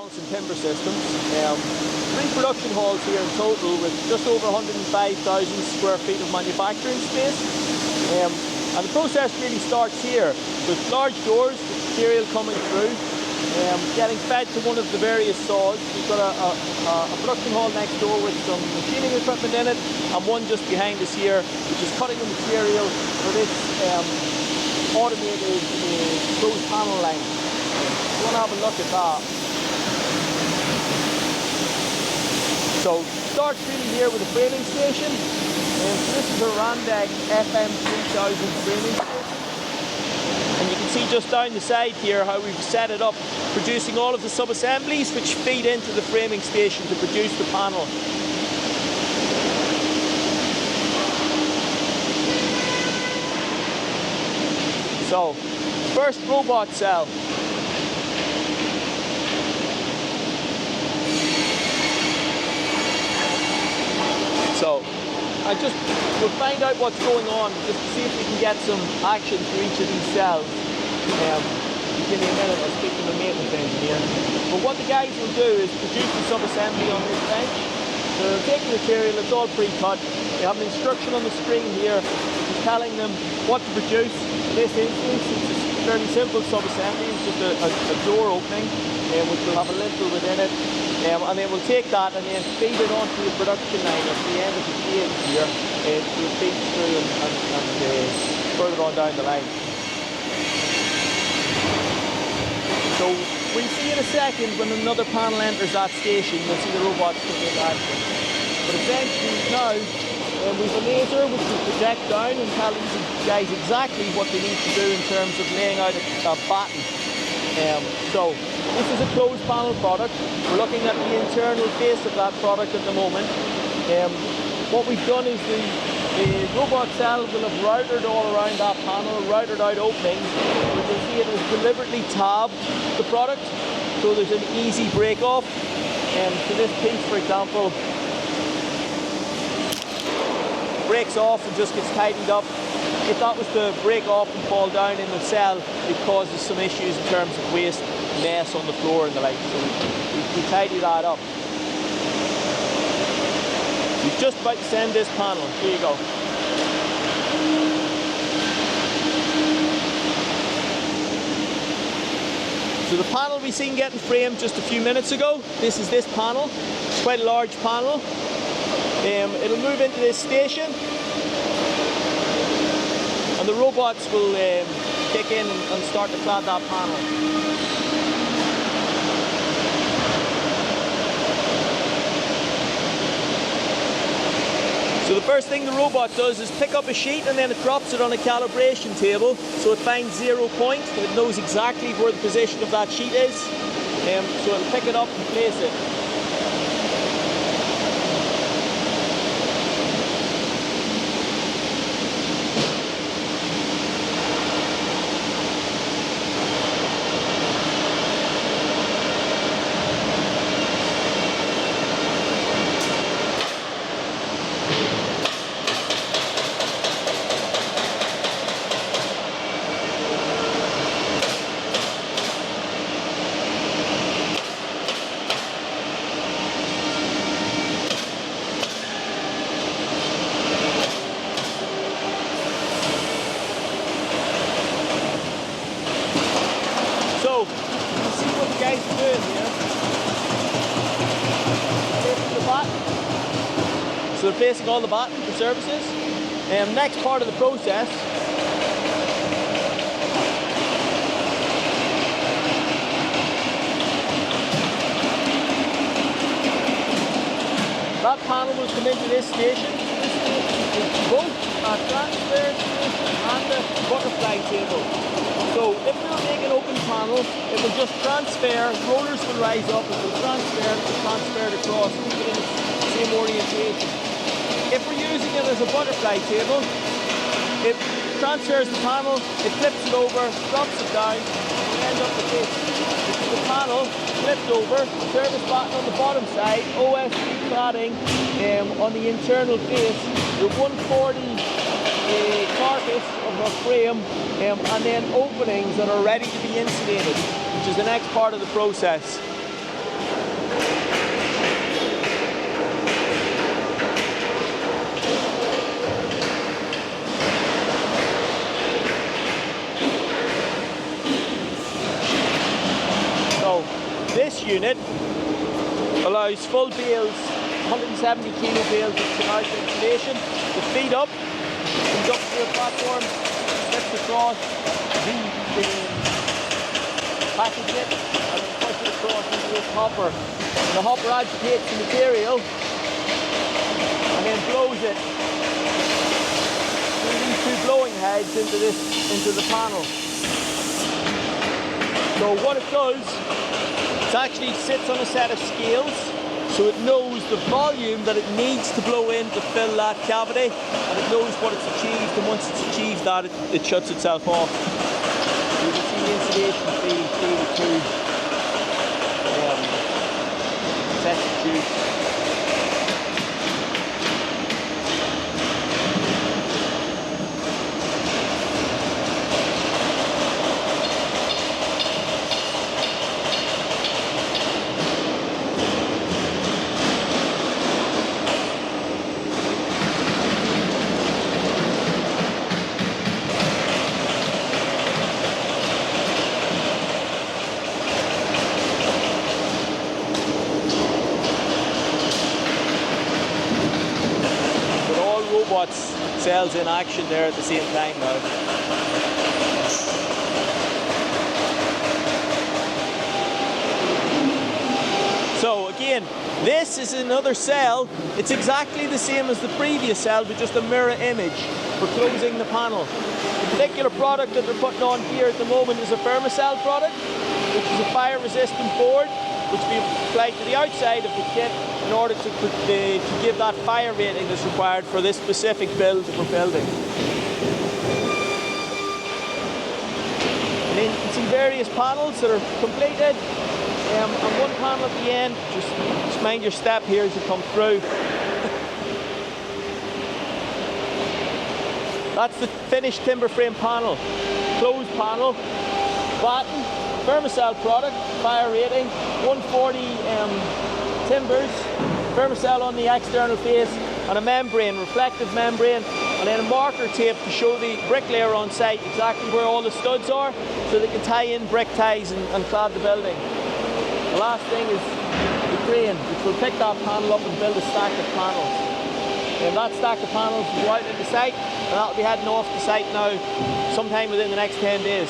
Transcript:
Donaldson Timber Systems. 3 production halls here in total with just over 105,000 square feet of manufacturing space. And the process really starts here with large doors, with material coming through, getting fed to one of the various saws. We've got a production hall next door with some machining equipment in it, and one just behind us here, which is cutting the material for this automated closed panel line. You want to have a look at that. So starts really here with a framing station. So this is a Randek FM3000 framing station. And you can see just down the side here how we've set it up, producing all of the sub-assemblies which feed into the framing station to produce the panel. So, first robot cell. So, we'll find out what's going on, just to see if we can get some action for each of these cells. Give me a minute, I'll speak to the maintenance engineer. But what the guys will do is produce the sub-assembly on this bench. So they'll take the material, it's all pre-cut. They have an instruction on the screen here, which is telling them what to produce. In this instance, it's a fairly simple sub-assembly, it's just a door opening, which will have a lintel within it. And then we'll take that and then feed it onto the production line at the end of the cage here. It will feed through and further on down the line. So we'll see in a second when another panel enters that station, you'll see the robots come into action. But essentially now, we've a laser which will project down and tell these guys exactly what they need to do in terms of laying out a batten. So this is a closed panel product. We're looking at the internal face of that product at the moment. What we've done is the robot cell will have routed all around that panel, routed out openings. You can see it has deliberately tabbed the product, so there's an easy break off. So this piece, for example, breaks off and just gets tightened up. If that was to break off and fall down in the cell, it causes some issues in terms of waste, mess on the floor and the like. So we tidy that up. We're just about to send this panel. Here you go. So the panel we seen getting framed just a few minutes ago, this is this panel. It's quite a large panel. It'll move into this station, and the robots will kick in and start to clad that panel. So the first thing the robot does is pick up a sheet and then it drops it on a calibration table, so it finds 0 point. It knows exactly where the position of that sheet is, so it'll pick it up and place it. So, you can see what the guys are doing here. Placing the batten. So they're placing all the batten for services. Next part of the process, that panel will come into this station. This station is both a transfer station and a butterfly table. So if we were making open panel, it will just transfer, rollers will rise up, it will transfer it across, keep it in the same orientation. If we're using it as a butterfly table, it transfers the panel, it flips it over, drops it down, and ends up with this. The panel flipped over, service batten on the bottom side, OSB cladding on the internal face, the 140 carcass of a frame, and then openings that are ready to be insulated, which is the next part of the process. unit allows full bales, 170 kilo bales of commercial insulation to feed up, comes up to the platform, slips across, package it, and then push it across into this hopper. And the hopper agitates the material and then blows it through these two blowing heads into the panel. So what it does, it actually sits on a set of scales, so it knows the volume that it needs to blow in to fill that cavity, and it knows what it's achieved, and once it's achieved that, it shuts itself off. You can see the insulation feed through the two sets of tubes. Cells in action there at the same time now. So again, this is another cell. It's exactly the same as the previous cell, but just a mirror image for closing the panel. The particular product that they're putting on here at the moment is a Fermacell product, which is a fire-resistant board, which will be applied to the outside of the kit in order to give that fire rating that's required for this specific build that we're building. And then you can see various panels that are completed, and one panel at the end, just mind your step here as you come through. That's the finished timber frame panel, closed panel, batten, Fermacell product, fire rating, 140 timbers, Fermacell on the external face, and a membrane, reflective membrane, and then a marker tape to show the bricklayer on site exactly where all the studs are, so they can tie in brick ties and clad the building. The last thing is the crane, which will pick that panel up and build a stack of panels. And that stack of panels will go out into the site, and that'll be heading off the site now sometime within the next 10 days.